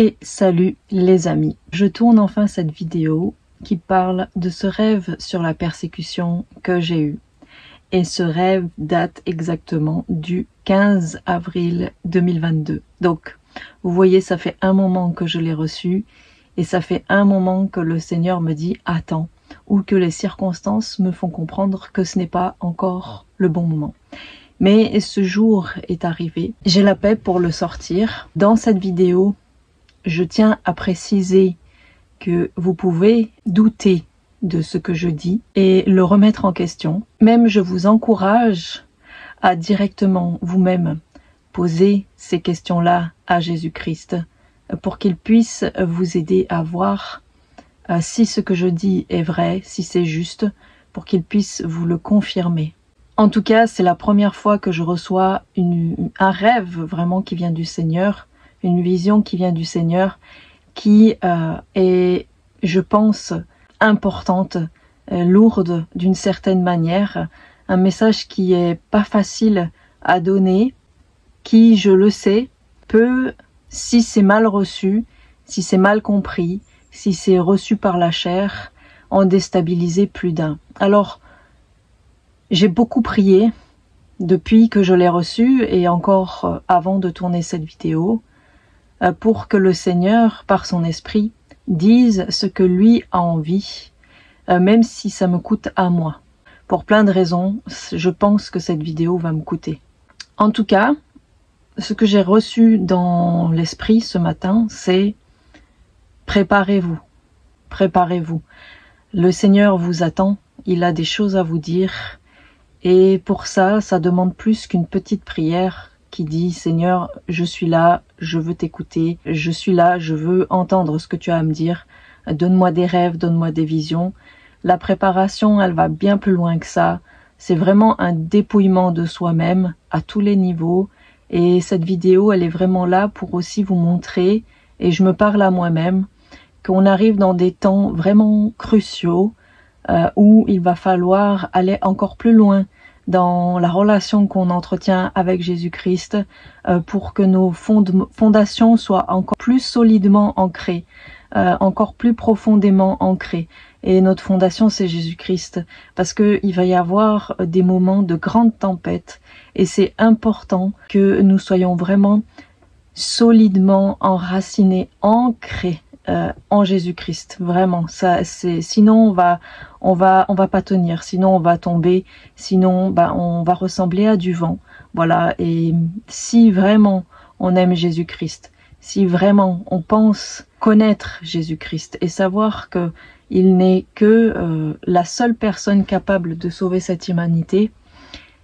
Et salut les amis, je tourne enfin cette vidéo qui parle de ce rêve sur la persécution que j'ai eu. Et ce rêve date exactement du 15 avril 2022. Donc, vous voyez, ça fait un moment que je l'ai reçu et ça fait un moment que le Seigneur me dit « Attends » ou que les circonstances me font comprendre que ce n'est pas encore le bon moment. Mais ce jour est arrivé, j'ai la paix pour le sortir. Dans cette vidéo, je tiens à préciser que vous pouvez douter de ce que je dis et le remettre en question. Même je vous encourage à directement vous-même poser ces questions-là à Jésus-Christ pour qu'il puisse vous aider à voir si ce que je dis est vrai, si c'est juste, pour qu'il puisse vous le confirmer. En tout cas, c'est la première fois que je reçois un rêve vraiment qui vient du Seigneur, une vision qui vient du Seigneur, qui est, je pense, importante, lourde d'une certaine manière, un message qui est pas facile à donner, qui, je le sais, peut, si c'est mal reçu, si c'est mal compris, si c'est reçu par la chair, en déstabiliser plus d'un. Alors, j'ai beaucoup prié depuis que je l'ai reçu et encore avant de tourner cette vidéo, pour que le Seigneur, par son esprit, dise ce que lui a envie, même si ça me coûte à moi. Pour plein de raisons, je pense que cette vidéo va me coûter. En tout cas, ce que j'ai reçu dans l'esprit ce matin, c'est « Préparez-vous, préparez-vous. Le Seigneur vous attend, il a des choses à vous dire, et pour ça, ça demande plus qu'une petite prière qui dit « Seigneur, je suis là, je veux t'écouter, je suis là, je veux entendre ce que tu as à me dire, donne-moi des rêves, donne-moi des visions ». La préparation, elle va bien plus loin que ça. C'est vraiment un dépouillement de soi-même à tous les niveaux. Et cette vidéo, elle est vraiment là pour aussi vous montrer, et je me parle à moi-même, qu'on arrive dans des temps vraiment cruciaux où il va falloir aller encore plus loin dans la relation qu'on entretient avec Jésus-Christ pour que nos fondations soient encore plus solidement ancrées, encore plus profondément ancrées. Et notre fondation, c'est Jésus-Christ, parce qu'il va y avoir des moments de grande tempête, et c'est important que nous soyons vraiment solidement enracinés, ancrés en Jésus-Christ. Vraiment, ça, sinon on va pas tenir, sinon on va tomber, sinon on va ressembler à du vent. Voilà. Et si vraiment on aime Jésus-Christ, si vraiment on pense connaître Jésus-Christ et savoir que il n'est que la seule personne capable de sauver cette humanité,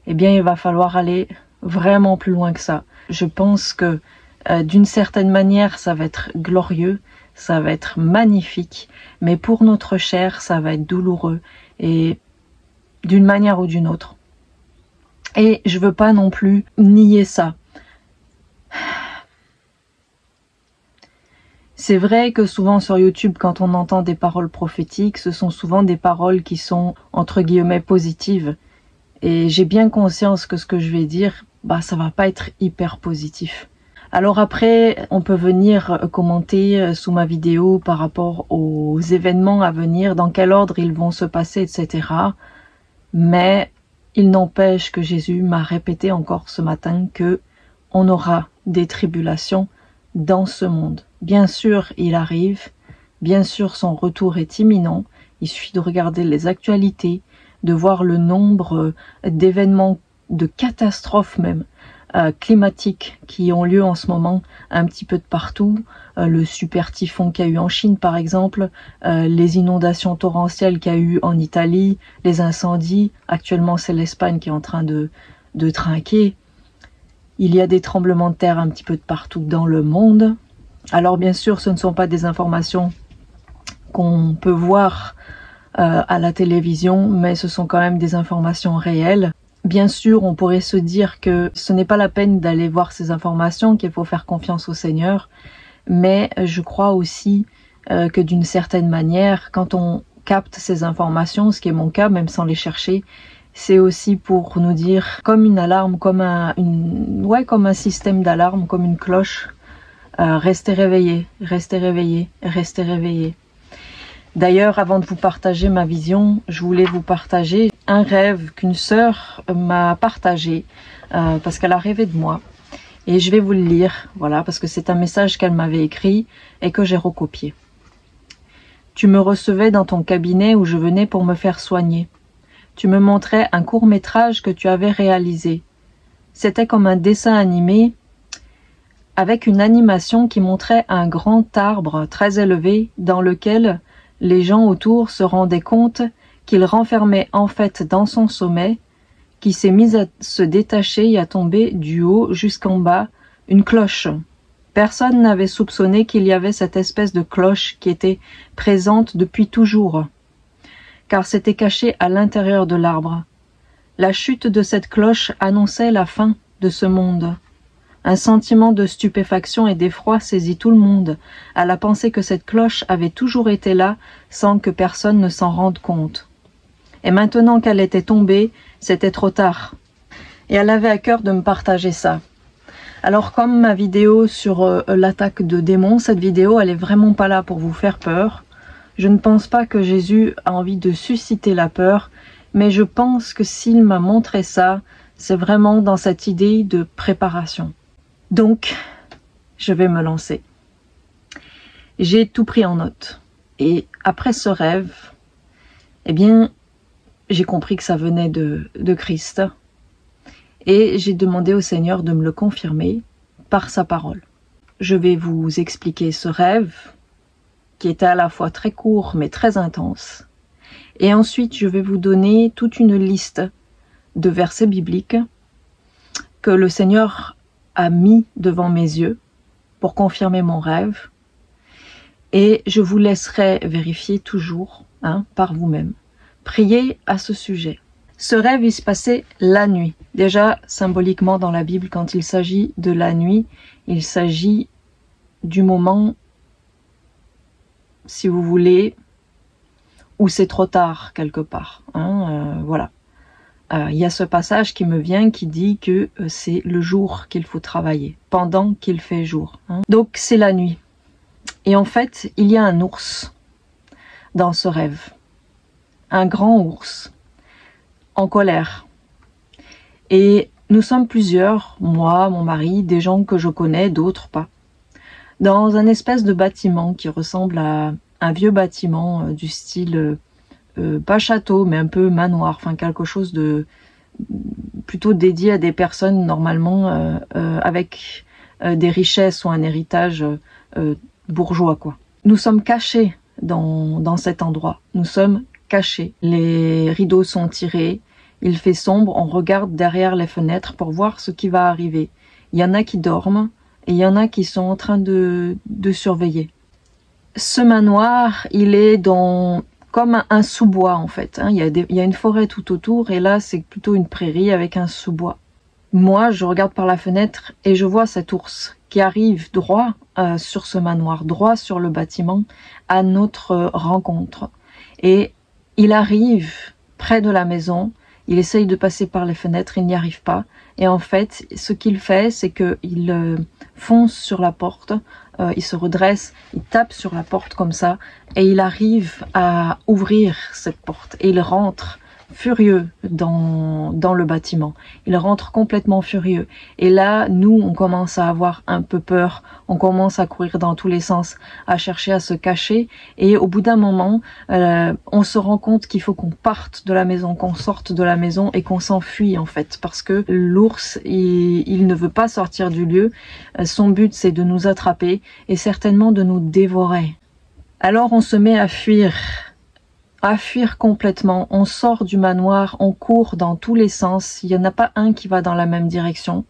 eh bien il va falloir aller vraiment plus loin que ça. Je pense que d'une certaine manière ça va être glorieux, ça va être magnifique, mais pour notre chair ça va être douloureux, et d'une manière ou d'une autre. Et je veux pas non plus nier ça. C'est vrai que souvent sur YouTube, quand on entend des paroles prophétiques, ce sont souvent des paroles qui sont entre guillemets positives. Et j'ai bien conscience que ce que je vais dire, ça va pas être hyper positif. Alors après, on peut venir commenter sous ma vidéo par rapport aux événements à venir, dans quel ordre ils vont se passer, etc. Mais il n'empêche que Jésus m'a répété encore ce matin que on aura des tribulations dans ce monde. Bien sûr, il arrive. Bien sûr, son retour est imminent. Il suffit de regarder les actualités, de voir le nombre d'événements, de catastrophes même, climatiques qui ont lieu en ce moment un petit peu de partout. Le super typhon qu'il y a eu en Chine par exemple, les inondations torrentielles qu'il y a eu en Italie, les incendies. Actuellement, c'est l'Espagne qui est en train de trinquer. Il y a des tremblements de terre un petit peu de partout dans le monde. Alors bien sûr, ce ne sont pas des informations qu'on peut voir à la télévision, mais ce sont quand même des informations réelles. Bien sûr, on pourrait se dire que ce n'est pas la peine d'aller voir ces informations, qu'il faut faire confiance au Seigneur, mais je crois aussi que d'une certaine manière, quand on capte ces informations, ce qui est mon cas, même sans les chercher, c'est aussi pour nous dire, comme une alarme, comme un système d'alarme, comme une cloche, restez réveillés, restez réveillés, restez réveillés. D'ailleurs, avant de vous partager ma vision, je voulais vous partager un rêve qu'une sœur m'a partagé parce qu'elle a rêvé de moi. Et je vais vous le lire, voilà, parce que c'est un message qu'elle m'avait écrit et que j'ai recopié. Tu me recevais dans ton cabinet où je venais pour me faire soigner. Tu me montrais un court-métrage que tu avais réalisé. C'était comme un dessin animé avec une animation qui montrait un grand arbre très élevé dans lequel les gens autour se rendaient compte qu'il renfermait en fait dans son sommet, qui s'est mise à se détacher et à tomber du haut jusqu'en bas, une cloche. Personne n'avait soupçonné qu'il y avait cette espèce de cloche qui était présente depuis toujours, car c'était caché à l'intérieur de l'arbre. La chute de cette cloche annonçait la fin de ce monde. Un sentiment de stupéfaction et d'effroi saisit tout le monde, à la pensée que cette cloche avait toujours été là, sans que personne ne s'en rende compte. Et maintenant qu'elle était tombée, c'était trop tard. Et elle avait à cœur de me partager ça. Alors comme ma vidéo sur l'attaque de démons, cette vidéo, elle est vraiment pas là pour vous faire peur. Je ne pense pas que Jésus a envie de susciter la peur, mais je pense que s'il m'a montré ça, c'est vraiment dans cette idée de préparation. Donc, je vais me lancer. J'ai tout pris en note. Et après ce rêve, eh bien, j'ai compris que ça venait de Christ. Et j'ai demandé au Seigneur de me le confirmer par sa parole. Je vais vous expliquer ce rêve, qui était à la fois très court mais très intense. Et ensuite, je vais vous donner toute une liste de versets bibliques que le Seigneur a mis devant mes yeux pour confirmer mon rêve. Et je vous laisserai vérifier toujours par vous-même. Priez à ce sujet. Ce rêve, il se passait la nuit. Déjà, symboliquement dans la Bible, quand il s'agit de la nuit, il s'agit du moment, si vous voulez, où c'est trop tard quelque part. Voilà. Il y a ce passage qui me vient qui dit que c'est le jour qu'il faut travailler, pendant qu'il fait jour. Donc c'est la nuit. Et en fait, il y a un ours dans ce rêve. Un grand ours, en colère. Et nous sommes plusieurs, moi, mon mari, des gens que je connais, d'autres pas, dans un espèce de bâtiment qui ressemble à un vieux bâtiment du style... pas château, mais un peu manoir, enfin quelque chose de plutôt dédié à des personnes normalement avec des richesses ou un héritage bourgeois, quoi. Nous sommes cachés dans cet endroit, nous sommes cachés. Les rideaux sont tirés, il fait sombre, on regarde derrière les fenêtres pour voir ce qui va arriver. Il y en a qui dorment et il y en a qui sont en train de surveiller. Ce manoir, il est dans... comme un sous-bois en fait. Il y a une forêt tout autour et là c'est plutôt une prairie avec un sous-bois. Moi je regarde par la fenêtre et je vois cet ours qui arrive droit sur ce manoir, droit sur le bâtiment à notre rencontre. Et il arrive près de la maison, il essaye de passer par les fenêtres, il n'y arrive pas. Et en fait ce qu'il fait c'est qu'il fonce sur la porte, il se redresse, il tape sur la porte comme ça et il arrive à ouvrir cette porte et il rentre furieux dans le bâtiment. Il rentre complètement furieux. Et là, nous, on commence à avoir un peu peur. On commence à courir dans tous les sens, à chercher à se cacher. Et au bout d'un moment, on se rend compte qu'il faut qu'on parte de la maison, qu'on sorte de la maison et qu'on s'enfuit en fait. Parce que l'ours, il ne veut pas sortir du lieu. Son but, c'est de nous attraper et certainement de nous dévorer. Alors on se met à fuir complètement, on sort du manoir, on court dans tous les sens, il n'y en a pas un qui va dans la même direction.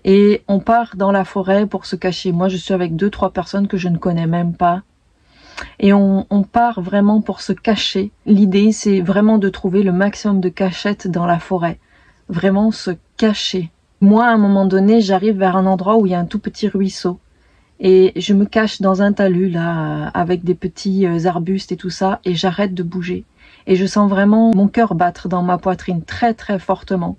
Et on part dans la forêt pour se cacher. Moi je suis avec 2-3 personnes que je ne connais même pas. Et on part vraiment pour se cacher. L'idée c'est vraiment de trouver le maximum de cachettes dans la forêt. Vraiment se cacher. Moi à un moment donné j'arrive vers un endroit où il y a un tout petit ruisseau. Et je me cache dans un talus là, avec des petits arbustes et tout ça, et j'arrête de bouger. Et je sens vraiment mon cœur battre dans ma poitrine très très fortement.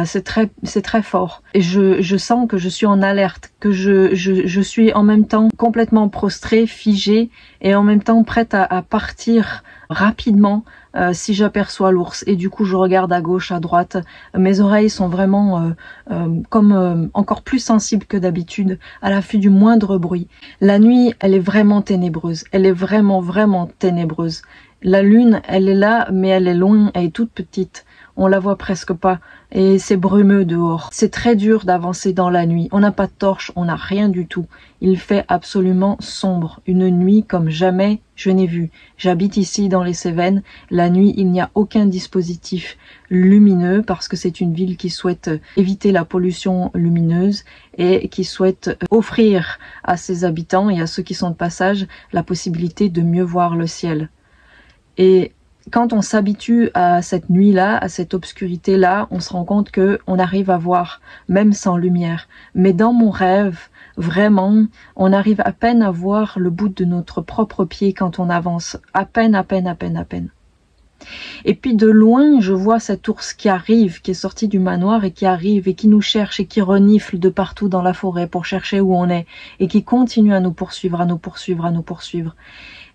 c'est très fort. Et je sens que je suis en alerte, que je suis en même temps complètement prostrée, figée, et en même temps prête à partir rapidement si j'aperçois l'ours. Et du coup, je regarde à gauche, à droite. Mes oreilles sont vraiment encore plus sensibles que d'habitude, à l'affût du moindre bruit. La nuit, elle est vraiment ténébreuse. Elle est vraiment, vraiment ténébreuse. La lune, elle est là, mais elle est loin, elle est toute petite. On la voit presque pas. Et c'est brumeux dehors. C'est très dur d'avancer dans la nuit. On n'a pas de torche, on n'a rien du tout. Il fait absolument sombre. Une nuit comme jamais je n'ai vu. J'habite ici dans les Cévennes. La nuit, il n'y a aucun dispositif lumineux parce que c'est une ville qui souhaite éviter la pollution lumineuse et qui souhaite offrir à ses habitants et à ceux qui sont de passage la possibilité de mieux voir le ciel. Et quand on s'habitue à cette nuit-là, à cette obscurité-là, on se rend compte que on arrive à voir, même sans lumière. Mais dans mon rêve, vraiment, on arrive à peine à voir le bout de notre propre pied quand on avance. À peine. Et puis de loin, je vois cet ours qui arrive, qui est sorti du manoir et qui arrive et qui nous cherche et qui renifle de partout dans la forêt pour chercher où on est et qui continue à nous poursuivre.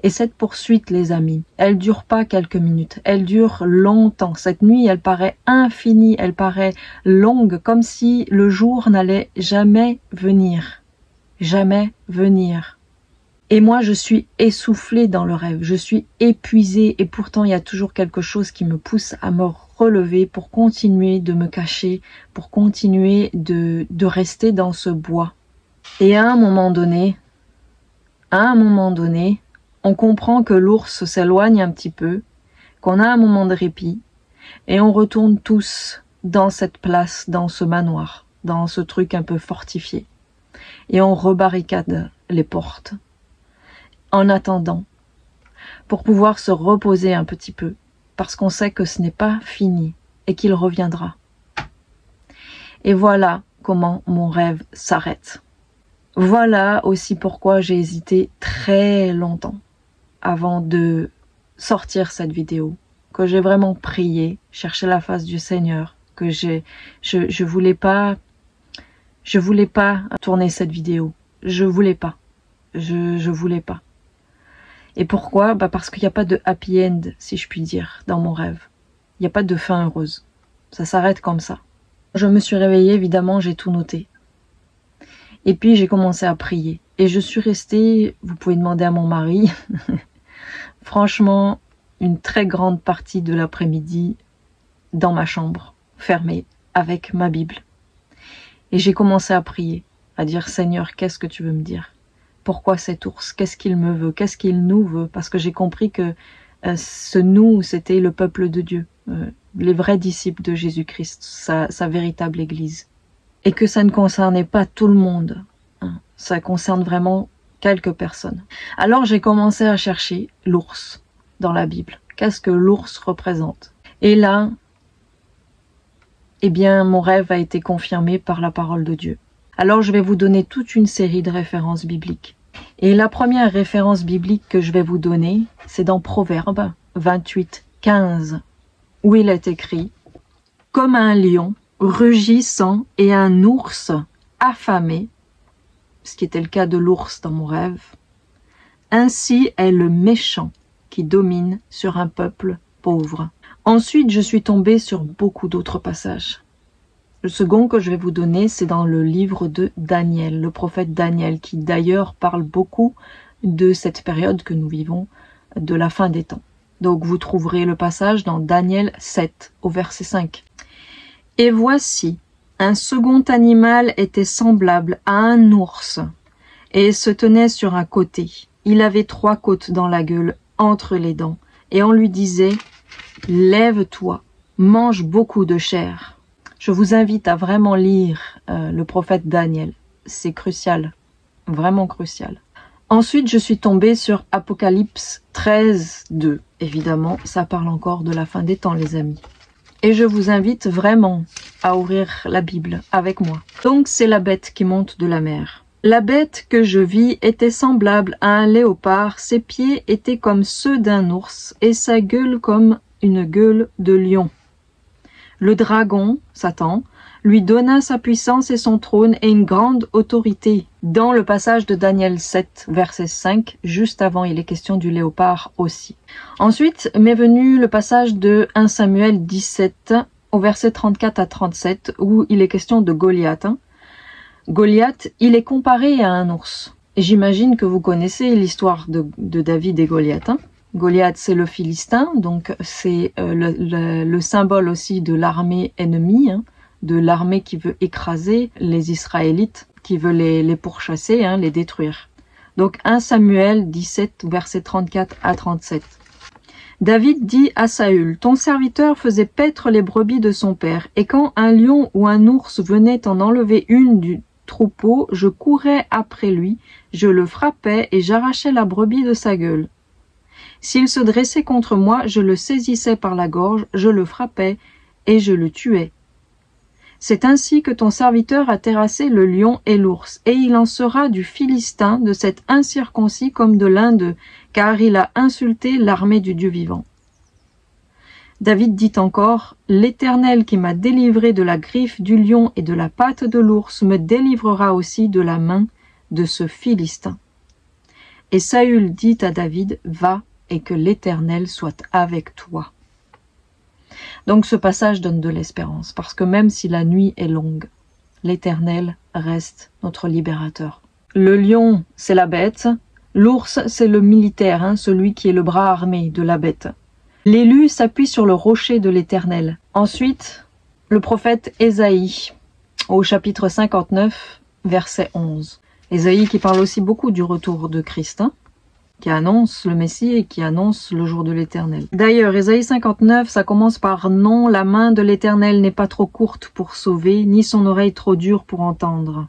Et cette poursuite, les amis, elle dure pas quelques minutes, elle dure longtemps. Cette nuit, elle paraît infinie, elle paraît longue, comme si le jour n'allait jamais venir. Jamais venir. Et moi, je suis essoufflée dans le rêve, je suis épuisée et pourtant, il y a toujours quelque chose qui me pousse à me relever pour continuer de me cacher, pour continuer de rester dans ce bois. Et à un moment donné, on comprend que l'ours s'éloigne un petit peu, qu'on a un moment de répit, et on retourne tous dans cette place, dans ce manoir, dans ce truc un peu fortifié. Et on rebarricade les portes, en attendant, pour pouvoir se reposer un petit peu, parce qu'on sait que ce n'est pas fini, et qu'il reviendra. Et voilà comment mon rêve s'arrête. Voilà aussi pourquoi j'ai hésité très longtemps avant de sortir cette vidéo, que j'ai vraiment prié, cherché la face du Seigneur, que je voulais pas tourner cette vidéo. Je voulais pas. Et pourquoi? Parce qu'il n'y a pas de happy end, si je puis dire, dans mon rêve. Il n'y a pas de fin heureuse. Ça s'arrête comme ça. Je me suis réveillée, évidemment, j'ai tout noté. Et puis j'ai commencé à prier. Et je suis restée, vous pouvez demander à mon mari, franchement, une très grande partie de l'après-midi dans ma chambre, fermée, avec ma Bible. Et j'ai commencé à prier, à dire Seigneur, qu'est-ce que tu veux me dire? Pourquoi cet ours? Qu'est-ce qu'il me veut? Qu'est-ce qu'il nous veut? Parce que j'ai compris que ce nous, c'était le peuple de Dieu, les vrais disciples de Jésus-Christ, sa véritable Église. Et que ça ne concernait pas tout le monde, hein. Ça concerne vraiment quelques personnes. Alors j'ai commencé à chercher l'ours dans la Bible. Qu'est-ce que l'ours représente? Et là, eh bien, mon rêve a été confirmé par la parole de Dieu. Alors je vais vous donner toute une série de références bibliques. Et la première référence biblique que je vais vous donner, c'est dans Proverbes 28, 15, où il est écrit « Comme un lion rugissant et un ours affamé », ce qui était le cas de l'ours dans mon rêve, « ainsi est le méchant qui domine sur un peuple pauvre. » Ensuite, je suis tombée sur beaucoup d'autres passages. Le second que je vais vous donner, c'est dans le livre de Daniel, le prophète Daniel, qui d'ailleurs parle beaucoup de cette période que nous vivons, de la fin des temps. Donc vous trouverez le passage dans Daniel 7, au verset 5. « Et voici, un second animal était semblable à un ours, et se tenait sur un côté. Il avait 3 côtes dans la gueule, entre les dents, et on lui disait « Lève-toi, mange beaucoup de chair. » Je vous invite à vraiment lire le prophète Daniel. C'est crucial, vraiment crucial. Ensuite, je suis tombée sur Apocalypse 13, 2. Évidemment, ça parle encore de la fin des temps, les amis. Et je vous invite vraiment à ouvrir la Bible avec moi. Donc, c'est la bête qui monte de la mer. La bête que je vis était semblable à un léopard. Ses pieds étaient comme ceux d'un ours et sa gueule comme une gueule de lion. Le dragon, Satan, lui donna sa puissance et son trône et une grande autorité. Dans le passage de Daniel 7, verset 5, juste avant, il est question du léopard aussi. Ensuite m'est venu le passage de 1 Samuel 17, au verset 34 à 37, où il est question de Goliath. Goliath, il est comparé à un ours. Et j'imagine que vous connaissez l'histoire de David et Goliath. Goliath, c'est le Philistin, donc c'est le symbole aussi de l'armée ennemie, de l'armée qui veut écraser les Israélites, qui veut les pourchasser, les détruire. Donc 1 Samuel 17, versets 34 à 37. David dit à Saül, « Ton serviteur faisait paître les brebis de son père, et quand un lion ou un ours venait en enlever une du troupeau, je courais après lui, je le frappais et j'arrachais la brebis de sa gueule. S'il se dressait contre moi, je le saisissais par la gorge, je le frappais et je le tuais. C'est ainsi que ton serviteur a terrassé le lion et l'ours, et il en sera du Philistin, de cet incirconcis comme de l'un d'eux, car il a insulté l'armée du Dieu vivant. » David dit encore, « L'Éternel qui m'a délivré de la griffe du lion et de la patte de l'ours me délivrera aussi de la main de ce Philistin. » Et Saül dit à David, « Va, et que l'Éternel soit avec toi. » Donc ce passage donne de l'espérance, parce que même si la nuit est longue, l'Éternel reste notre libérateur. Le lion, c'est la bête. L'ours, c'est le militaire, celui qui est le bras armé de la bête. L'élu s'appuie sur le rocher de l'Éternel. Ensuite, le prophète Ésaïe, au chapitre 59, verset 11. Ésaïe qui parle aussi beaucoup du retour de Christ, qui annonce le Messie et qui annonce le jour de l'Éternel. D'ailleurs, Ésaïe 59, ça commence par « Non, la main de l'Éternel n'est pas trop courte pour sauver, ni son oreille trop dure pour entendre. »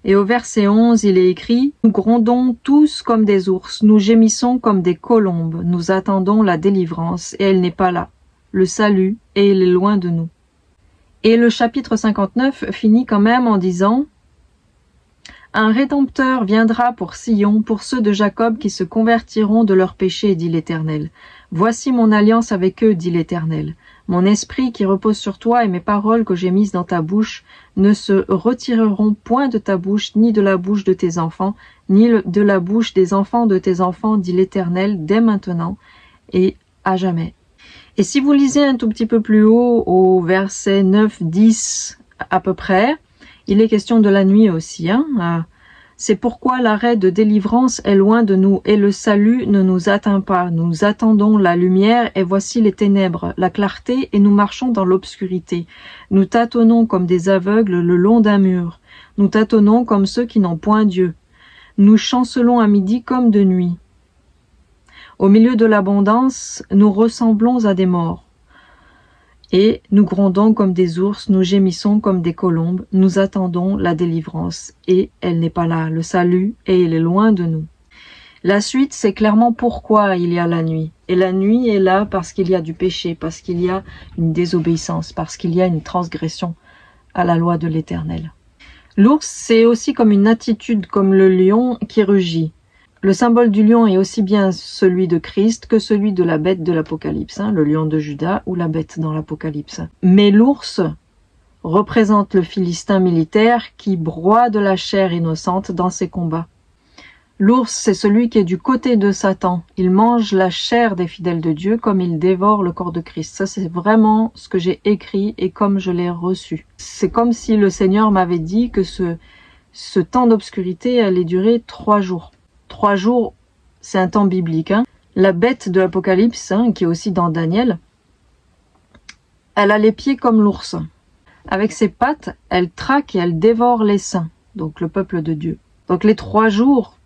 Et au verset 11, il est écrit « Nous grondons tous comme des ours, nous gémissons comme des colombes, nous attendons la délivrance, et elle n'est pas là, le salut, et il est loin de nous. » Et le chapitre 59 finit quand même en disant « Un Rédempteur viendra pour Sion, pour ceux de Jacob qui se convertiront de leurs péchés, dit l'Éternel. Voici mon alliance avec eux, dit l'Éternel. Mon esprit qui repose sur toi et mes paroles que j'ai mises dans ta bouche ne se retireront point de ta bouche, ni de la bouche de tes enfants, ni de la bouche des enfants de tes enfants, dit l'Éternel, dès maintenant et à jamais. » Et si vous lisez un tout petit peu plus haut, au verset 9, 10 à peu près, il est question de la nuit aussi. C'est pourquoi l'arrêt de délivrance est loin de nous et le salut ne nous atteint pas. Nous attendons la lumière et voici les ténèbres, la clarté et nous marchons dans l'obscurité. Nous tâtonnons comme des aveugles le long d'un mur. Nous tâtonnons comme ceux qui n'ont point Dieu. Nous chancelons à midi comme de nuit. Au milieu de l'abondance, nous ressemblons à des morts. Et nous grondons comme des ours, nous gémissons comme des colombes, nous attendons la délivrance, et elle n'est pas là, le salut, et il est loin de nous. La suite, c'est clairement pourquoi il y a la nuit. Et la nuit est là parce qu'il y a du péché, parce qu'il y a une désobéissance, parce qu'il y a une transgression à la loi de l'Éternel. L'ours, c'est aussi comme une attitude, comme le lion qui rugit. Le symbole du lion est aussi bien celui de Christ que celui de la bête de l'Apocalypse, le lion de Juda ou la bête dans l'Apocalypse. Mais l'ours représente le Philistin militaire qui broie de la chair innocente dans ses combats. L'ours, c'est celui qui est du côté de Satan. Il mange la chair des fidèles de Dieu comme il dévore le corps de Christ. Ça, c'est vraiment ce que j'ai écrit et comme je l'ai reçu. C'est comme si le Seigneur m'avait dit que ce temps d'obscurité allait durer 3 jours. 3 jours, c'est un temps biblique. La bête de l'Apocalypse, qui est aussi dans Daniel, elle a les pieds comme l'ours. Avec ses pattes, elle traque et elle dévore les saints, donc le peuple de Dieu. Donc les 3 jours,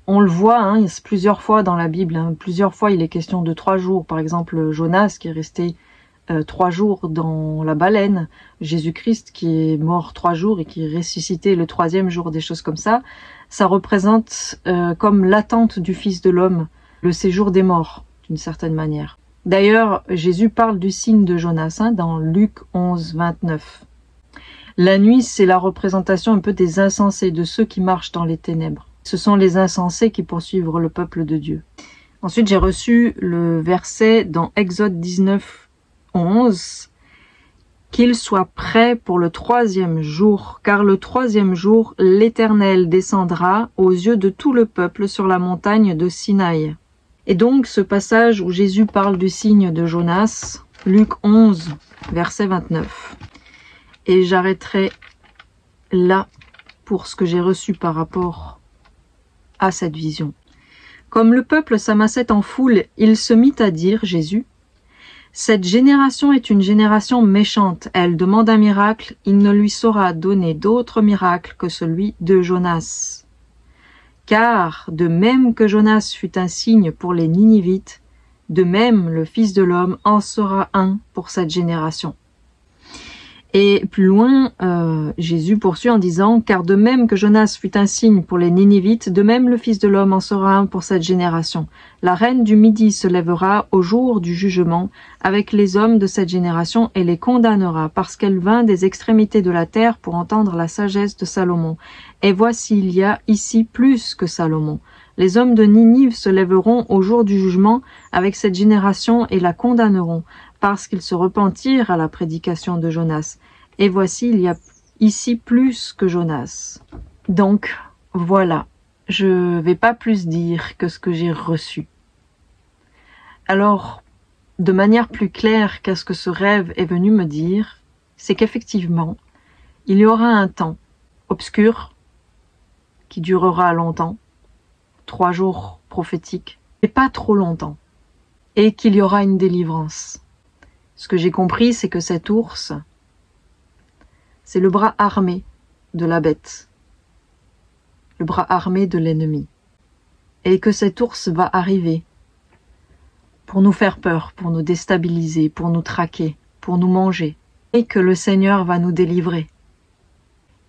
on le voit plusieurs fois dans la Bible. Plusieurs fois, il est question de 3 jours. Par exemple, Jonas qui est resté 3 jours dans la baleine, Jésus-Christ qui est mort 3 jours et qui est ressuscité le 3e jour, des choses comme ça. Ça représente comme l'attente du Fils de l'homme, le séjour des morts, d'une certaine manière. D'ailleurs, Jésus parle du signe de Jonas dans Luc 11, 29. La nuit, c'est la représentation un peu des insensés, de ceux qui marchent dans les ténèbres. Ce sont les insensés qui poursuivent le peuple de Dieu. Ensuite, j'ai reçu le verset dans Exode 19, 11. qu'il soit prêt pour le 3e jour, car le 3e jour, l'Éternel descendra aux yeux de tout le peuple sur la montagne de Sinaï. Et donc, ce passage où Jésus parle du signe de Jonas, Luc 11, verset 29. Et j'arrêterai là pour ce que j'ai reçu par rapport à cette vision. Comme le peuple s'amassait en foule, il se mit à dire, Jésus, « Cette génération est une génération méchante. Elle demande un miracle, il ne lui sera donné d'autre miracle que celui de Jonas. Car, de même que Jonas fut un signe pour les Ninivites, de même le Fils de l'homme en sera un pour cette génération. » Et plus loin, Jésus poursuit en disant « Car de même que Jonas fut un signe pour les Ninivites, de même le Fils de l'homme en sera un pour cette génération. La reine du Midi se lèvera au jour du jugement avec les hommes de cette génération et les condamnera, parce qu'elle vint des extrémités de la terre pour entendre la sagesse de Salomon. Et voici, il y a ici plus que Salomon. Les hommes de Ninive se lèveront au jour du jugement avec cette génération et la condamneront, parce qu'ils se repentirent à la prédication de Jonas. Et voici, il y a ici plus que Jonas. » Donc, voilà, je vais pas plus dire que ce que j'ai reçu. Alors, de manière plus claire qu'est-ce que ce rêve est venu me dire, c'est qu'effectivement, il y aura un temps obscur qui durera longtemps, 3 jours prophétiques, et pas trop longtemps, et qu'il y aura une délivrance. Ce que j'ai compris, c'est que cet ours, c'est le bras armé de la bête, le bras armé de l'ennemi, et que cet ours va arriver pour nous faire peur, pour nous déstabiliser, pour nous traquer, pour nous manger, et que le Seigneur va nous délivrer,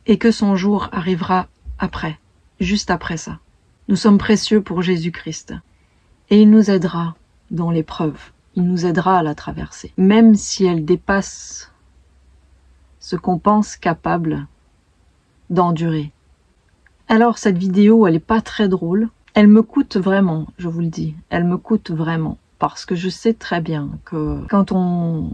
et que son jour arrivera après, juste après ça. Nous sommes précieux pour Jésus-Christ, et il nous aidera dans l'épreuve. Il nous aidera à la traverser, même si elle dépasse ce qu'on pense capable d'endurer. Alors cette vidéo, elle est pas très drôle. Elle me coûte vraiment, je vous le dis. Elle me coûte vraiment. Parce que je sais très bien que quand on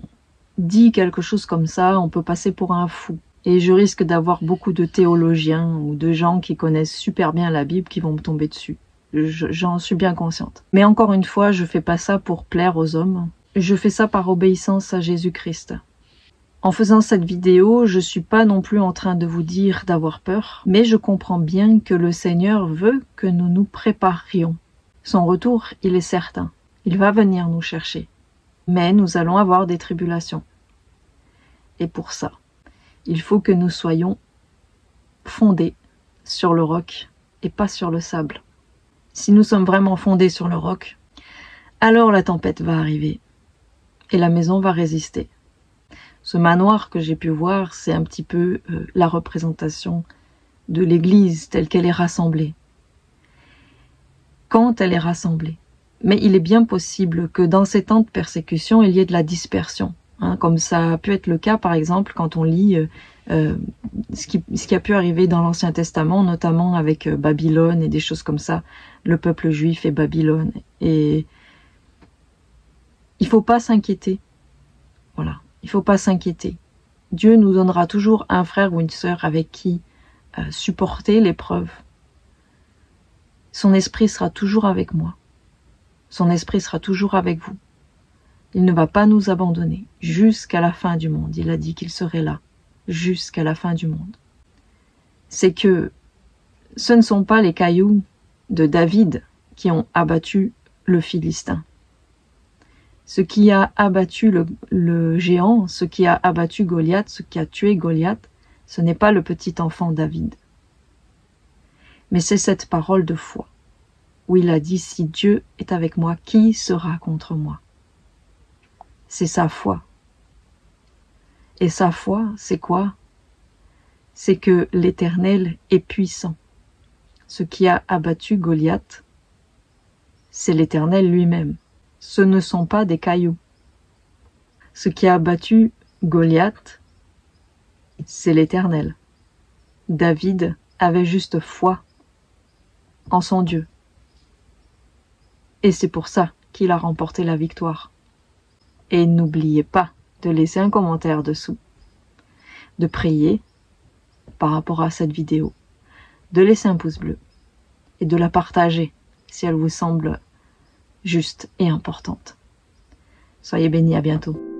dit quelque chose comme ça, on peut passer pour un fou. Et je risque d'avoir beaucoup de théologiens ou de gens qui connaissent super bien la Bible qui vont me tomber dessus. J'en suis bien consciente. Mais encore une fois, je fais pas ça pour plaire aux hommes. Je fais ça par obéissance à Jésus-Christ. En faisant cette vidéo, je suis pas non plus en train de vous dire d'avoir peur, mais je comprends bien que le Seigneur veut que nous nous préparions. Son retour, il est certain. Il va venir nous chercher. Mais nous allons avoir des tribulations. Et pour ça, il faut que nous soyons fondés sur le roc et pas sur le sable. Si nous sommes vraiment fondés sur le roc, alors la tempête va arriver et la maison va résister. Ce manoir que j'ai pu voir, c'est un petit peu la représentation de l'Église telle qu'elle est rassemblée. Quand elle est rassemblée. Mais il est bien possible que dans ces temps de persécution, il y ait de la dispersion. Hein, comme ça a pu être le cas, par exemple, quand on lit ce qui a pu arriver dans l'Ancien Testament, notamment avec Babylone et des choses comme ça, le peuple juif et Babylone. Et il faut pas s'inquiéter. Voilà, il faut pas s'inquiéter. Dieu nous donnera toujours un frère ou une sœur avec qui supporter l'épreuve. Son esprit sera toujours avec moi. Son esprit sera toujours avec vous. Il ne va pas nous abandonner jusqu'à la fin du monde. Il a dit qu'il serait là jusqu'à la fin du monde. C'est que ce ne sont pas les cailloux de David qui ont abattu le Philistin. Ce qui a abattu le géant, ce qui a abattu Goliath, ce qui a tué Goliath, ce n'est pas le petit enfant David. Mais c'est cette parole de foi, où il a dit « Si Dieu est avec moi, qui sera contre moi ?» C'est sa foi. Et sa foi, c'est quoi? C'est que l'Éternel est puissant. Ce qui a abattu Goliath, c'est l'Éternel lui-même. Ce ne sont pas des cailloux. Ce qui a abattu Goliath, c'est l'Éternel. David avait juste foi en son Dieu. Et c'est pour ça qu'il a remporté la victoire. Et n'oubliez pas de laisser un commentaire dessous de prier par rapport à cette vidéo, de laisser un pouce bleu et de la partager si elle vous semble juste et importante. Soyez bénis, à bientôt.